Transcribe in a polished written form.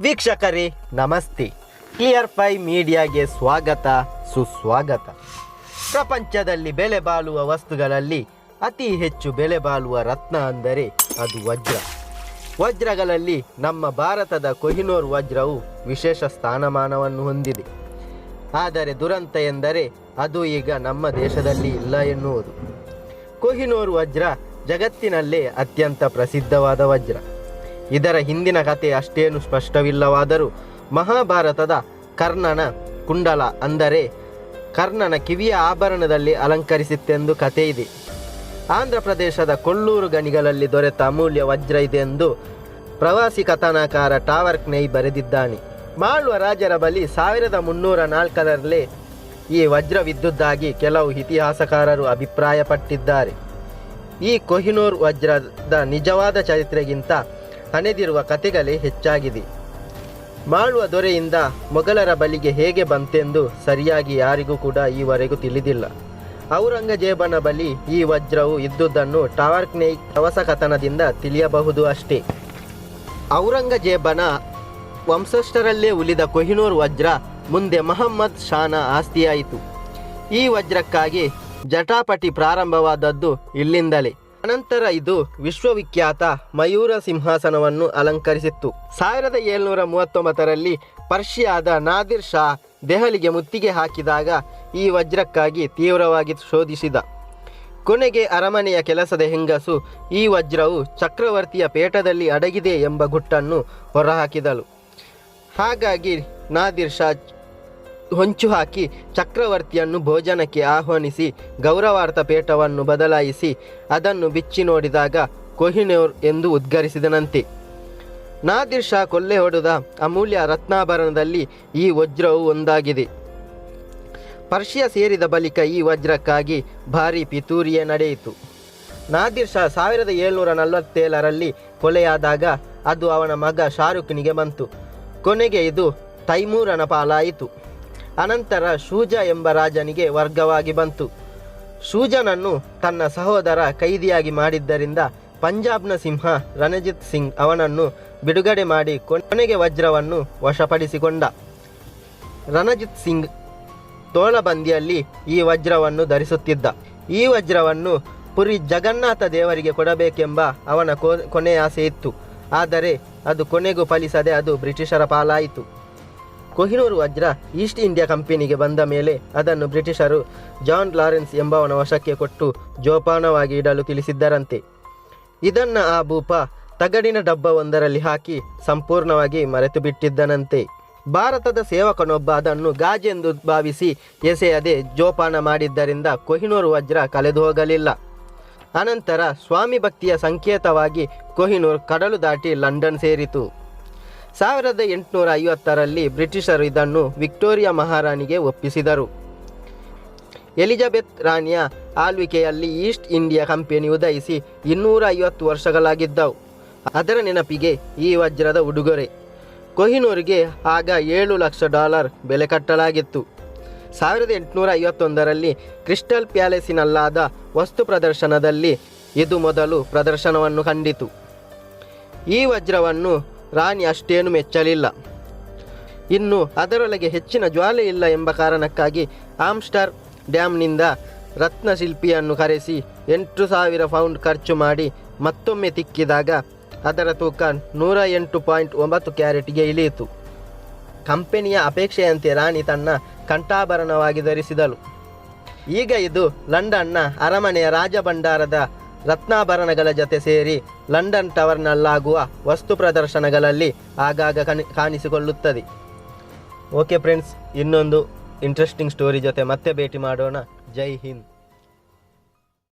ವೀಕ್ಷಕರೇ ನಮಸ್ತೆ. Clear five ಮೀಡಿಯಾಗೆ ಸ್ವಾಗತ ಸುಸ್ವಾಗತ. ಪ್ರಪಂಚದಲ್ಲಿ ಬೆಲೆ ಬಾಳುವ ವಸ್ತುಗಳಲ್ಲಿ ಅತಿ ಹೆಚ್ಚು ಬೆಲೆ ಬಾಳುವ ರತ್ನ ಅಂದರೆ ಅದು ವಜ್ರ. ವಜ್ರಗಳಲ್ಲಿ ನಮ್ಮ ಭಾರತದ ಕೊಹಿನೂರ್ ವಜ್ರವು ವಿಶೇಷ ಸ್ಥಾನಮಾನವನ್ನು ಹೊಂದಿದೆ. ಆದರೆ ದುರಂತ ಎಂದರೆ ಅದು ಈಗ ನಮ್ಮ ದೇಶದಲ್ಲಿ ಇಲ್ಲ ಎನ್ನುವುದು. ಕೊಹಿನೂರ್ ವಜ್ರ ಜಗತ್ತಿನಲ್ಲೇ ಅತ್ಯಂತ ಪ್ರಸಿದ್ಧವಾದ ವಜ್ರ. ಇದರ ಹಿಂದಿನ ಕಥೆ ಅಷ್ಟೇನು ಸ್ಪಷ್ಟವಿಲ್ಲವಾದರೂ ಮಹಾಭಾರತದ ಕರ್ಣನ ಕುಂಡಲ ಅಂದರೆ ಕರ್ಣನ ಕಿವಿಯ ಆಭರಣದಲ್ಲಿ ಅಲಂಕರಿಸಿತ್ತೆಂದು ಕಥೆ ಇದೆ. ಆಂಧ್ರ ಪ್ರದೇಶದ ಕೊಲ್ಲೂರು ಗಣಿಗಳಲ್ಲಿ ದೊರೆತ ಅಮೂಲ್ಯ ವಜ್ರ ಇದೆ ಎಂದು ಪ್ರವಾಸಿ ಕಥನಕಾರ ಟಾವರ್ಕ್ನೈ ಬರೆದಿದ್ದಾನೆ. ಮಾಳ್ವ ರಾಜರ ಬಳಿ 1304ರಲ್ಲೇ ಈ ವಜ್ರವಿದ್ದುದಾಗಿ ಕೆಲವು ಇತಿಹಾಸಕಾರರು ಅಭಿಪ್ರಾಯಪಟ್ಟಿದ್ದಾರೆ. ಈ ಕೊಹಿನೂರ್ ವಜ್ರದ ನಿಜವಾದ ಚರಿತ್ರೆಗಿಂತ ಹಣೆದಿರುವ ಕಥೆಗಳೇ ಹೆಚ್ಚಾಗಿದೆ. ಮಾಳ್ವ ದೊರೆಯಿಂದ ಮೊಘಲರ ಬಳಿಗೆ ಹೇಗೆ ಬಂತೆಂದು ಸರಿಯಾಗಿ ಯಾರಿಗೂ ಕೂಡ ಈವರೆಗೂ ತಿಳಿದಿಲ್ಲ. ಔರಂಗಜೇಬನ ಬಳಿ ಈ ವಜ್ರವು ಇದ್ದುದನ್ನು ಟಾವರ್ಕ್ನೈ ಪ್ರವಾಸ ಕಥನದಿಂದ ತಿಳಿಯಬಹುದು ಅಷ್ಟೇ. ಔರಂಗಜೇಬನ ವಂಶಸ್ಥರಲ್ಲೇ ಉಳಿದ ಕೊಹಿನೂರ್ ವಜ್ರ ಮುಂದೆ ಮಹಮ್ಮದ್ ಶಾನ ಆಸ್ತಿಯಾಯಿತು. ಈ ವಜ್ರಕ್ಕಾಗಿ ಜಟಾಪಟಿ ಪ್ರಾರಂಭವಾದದ್ದು ಇಲ್ಲಿಂದಲೇ. ಅನಂತರ ಇದು ವಿಶ್ವವಿಖ್ಯಾತ ಮಯೂರ ಸಿಂಹಾಸನವನ್ನು ಅಲಂಕರಿಸಿತ್ತು. 1739ರಲ್ಲಿ ಪರ್ಷಿಯಾದ ನಾದಿರ್ ಶಾ ದೆಹಲಿಗೆ ಮುತ್ತಿಗೆ ಹಾಕಿದಾಗ ಈ ವಜ್ರಕ್ಕಾಗಿ ತೀವ್ರವಾಗಿ ಶೋಧಿಸಿದ. ಕೊನೆಗೆ ಅರಮನೆಯ ಕೆಲಸದ ಹೆಂಗಸು ಈ ವಜ್ರವು ಚಕ್ರವರ್ತಿಯ ಪೇಟದಲ್ಲಿ ಅಡಗಿದೆ ಎಂಬ ಗುಟ್ಟನ್ನು ಹೊರಹಾಕಿದಳು. ಹಾಗಾಗಿ ನಾದಿರ್ ಶಾ ಹೊಂಚು ಹಾಕಿ ಚಕ್ರವರ್ತಿಯನ್ನು ಭೋಜನಕ್ಕೆ ಆಹ್ವಾನಿಸಿ ಗೌರವಾರ್ಥ ಪೇಟವನ್ನು ಬದಲಾಯಿಸಿ ಅದನ್ನು ಬಿಚ್ಚಿ ನೋಡಿದಾಗ ಕೊಹಿನೂರ್ ಎಂದು ಉದ್ಗರಿಸಿದನಂತೆ. ನಾದಿರ್ ಶಾ ಕೊಳ್ಳೆ ಹೊಡೆದ ಅಮೂಲ್ಯ ರತ್ನಾಭರಣದಲ್ಲಿ ಈ ವಜ್ರವು ಒಂದಾಗಿದೆ. ಪರ್ಷಿಯಾ ಸೇರಿದ ಬಳಿಕ ಈ ವಜ್ರಕ್ಕಾಗಿ ಭಾರೀ ಪಿತೂರಿಯೇ ನಡೆಯಿತು. ನಾದಿರ್ ಶಾ 1747ರಲ್ಲಿ ಕೊಲೆಯಾದಾಗ ಅದು ಅವನ ಮಗ ಶಾರುಖ್ನಿಗೆ ಬಂತು. ಕೊನೆಗೆ ಇದು ತೈಮೂರನ ಪಾಲಾಯಿತು. ಅನಂತರ ಶೂಜ ಎಂಬ ರಾಜನಿಗೆ ವರ್ಗವಾಗಿ ಬಂತು. ಶೂಜನನ್ನು ತನ್ನ ಸಹೋದರ ಕೈದಿಯಾಗಿ ಮಾಡಿದ್ದರಿಂದ ಪಂಜಾಬ್ನ ಸಿಂಹ ರಣಜಿತ್ ಸಿಂಗ್ ಅವನನ್ನು ಬಿಡುಗಡೆ ಮಾಡಿ ಕೊನೆಗೆ ವಜ್ರವನ್ನು ವಶಪಡಿಸಿಕೊಂಡ. ರಣಜಿತ್ ಸಿಂಗ್ ತೋಳಬಂದಿಯಲ್ಲಿ ಈ ವಜ್ರವನ್ನು ಧರಿಸುತ್ತಿದ್ದ. ಈ ವಜ್ರವನ್ನು ಪುರಿ ಜಗನ್ನಾಥ ದೇವರಿಗೆ ಕೊಡಬೇಕೆಂಬ ಅವನ ಕೊನೆಯ ಆಸೆ ಇತ್ತು. ಆದರೆ ಅದು ಕೊನೆಗೂ ಫಲಿಸದೆ ಅದು ಬ್ರಿಟಿಷರ ಪಾಲಾಯಿತು. ಕೊಹಿನೂರ್ ವಜ್ರ ಈಸ್ಟ್ ಇಂಡಿಯಾ ಕಂಪನಿಗೆ ಬಂದ ಮೇಲೆ ಅದನ್ನು ಬ್ರಿಟಿಷರು ಜಾನ್ ಲಾರೆನ್ಸ್ ಎಂಬವನ ವಶಕ್ಕೆ ಕೊಟ್ಟು ಜೋಪಾನವಾಗಿ ಇಡಲು ತಿಳಿಸಿದ್ದರಂತೆ. ಇದನ್ನು ಆ ಭೂಪ ತಗಡಿನ ಡಬ್ಬವೊಂದರಲ್ಲಿ ಹಾಕಿ ಸಂಪೂರ್ಣವಾಗಿ ಮರೆತು ಬಿಟ್ಟಿದ್ದನಂತೆ. ಭಾರತದ ಸೇವಕನೊಬ್ಬ ಅದನ್ನು ಗಾಜೆಂದು ಭಾವಿಸಿ ಎಸೆಯದೆ ಜೋಪಾನ ಮಾಡಿದ್ದರಿಂದ ಕೊಹಿನೂರ್ ವಜ್ರ ಕಳೆದು ಹೋಗಲಿಲ್ಲ. ಅನಂತರ ಸ್ವಾಮಿ ಭಕ್ತಿಯ ಸಂಕೇತವಾಗಿ ಕೊಹಿನೂರ್ ಕಡಲು ದಾಟಿ ಲಂಡನ್ ಸೇರಿತು. 1850ರಲ್ಲಿ ಬ್ರಿಟಿಷರು ಇದನ್ನು ವಿಕ್ಟೋರಿಯಾ ಮಹಾರಾಣಿಗೆ ಒಪ್ಪಿಸಿದರು. ಎಲಿಜಬೆತ್ ರಾಣಿಯ ಆಳ್ವಿಕೆಯಲ್ಲಿ ಈಸ್ಟ್ ಇಂಡಿಯಾ ಕಂಪನಿ ಉದಯಿಸಿ 250 ವರ್ಷಗಳಾಗಿದ್ದವು. ಅದರ ನೆನಪಿಗೆ ಈ ವಜ್ರದ ಉಡುಗೊರೆ ಕೊಹಿನೂರಿಗೆ ಆಗ $7 ಲಕ್ಷ ಬೆಲೆ ಕಟ್ಟಲಾಗಿತ್ತು. 1851ರಲ್ಲಿ ಕ್ರಿಸ್ಟಲ್ ಪ್ಯಾಲೇಸಿನಲ್ಲಾದ ವಸ್ತು ಪ್ರದರ್ಶನದಲ್ಲಿ ಇದು ಮೊದಲು ಪ್ರದರ್ಶನವನ್ನು ಕಂಡಿತು. ಈ ವಜ್ರವನ್ನು ರಾಣಿ ಅಷ್ಟೇನು ಮೆಚ್ಚಲಿಲ್ಲ. ಇನ್ನು ಅದರೊಳಗೆ ಹೆಚ್ಚಿನ ಜ್ವಾಲೆ ಇಲ್ಲ ಎಂಬ ಕಾರಣಕ್ಕಾಗಿ ಆಮ್ಸ್ಟರ್ ಡ್ಯಾಮ್ನಿಂದ ರತ್ನಶಿಲ್ಪಿಯನ್ನು ಕರೆಸಿ 8,000 ಪೌಂಡ್ ಖರ್ಚು ಮಾಡಿ ಮತ್ತೊಮ್ಮೆ ತಿಕ್ಕಿದಾಗ ಅದರ ತೂಕ 108.9 ಕ್ಯಾರೆಟ್ಗೆ ಇಳಿಯಿತು. ಕಂಪನಿಯ ಅಪೇಕ್ಷೆಯಂತೆ ರಾಣಿ ತನ್ನ ಕಂಠಾಭರಣವಾಗಿ ಧರಿಸಿದಳು. ಈಗ ಇದು ಲಂಡನ್ನ ಅರಮನೆಯ ರಾಜಭಂಡಾರದ ರತ್ನಾಭರಣಗಳ ಜೊತೆ ಸೇರಿ ಲಂಡನ್ ಟವರ್ನಲ್ಲಾಗುವ ವಸ್ತು ಪ್ರದರ್ಶನಗಳಲ್ಲಿ ಆಗಾಗ ಕಾಣಿಸಿಕೊಳ್ಳುತ್ತದೆ. ಓಕೆ ಫ್ರೆಂಡ್ಸ್, ಇನ್ನೊಂದು ಇಂಟ್ರೆಸ್ಟಿಂಗ್ ಸ್ಟೋರಿ ಜೊತೆ ಮತ್ತೆ ಭೇಟಿ ಮಾಡೋಣ. ಜೈ ಹಿಂದ್.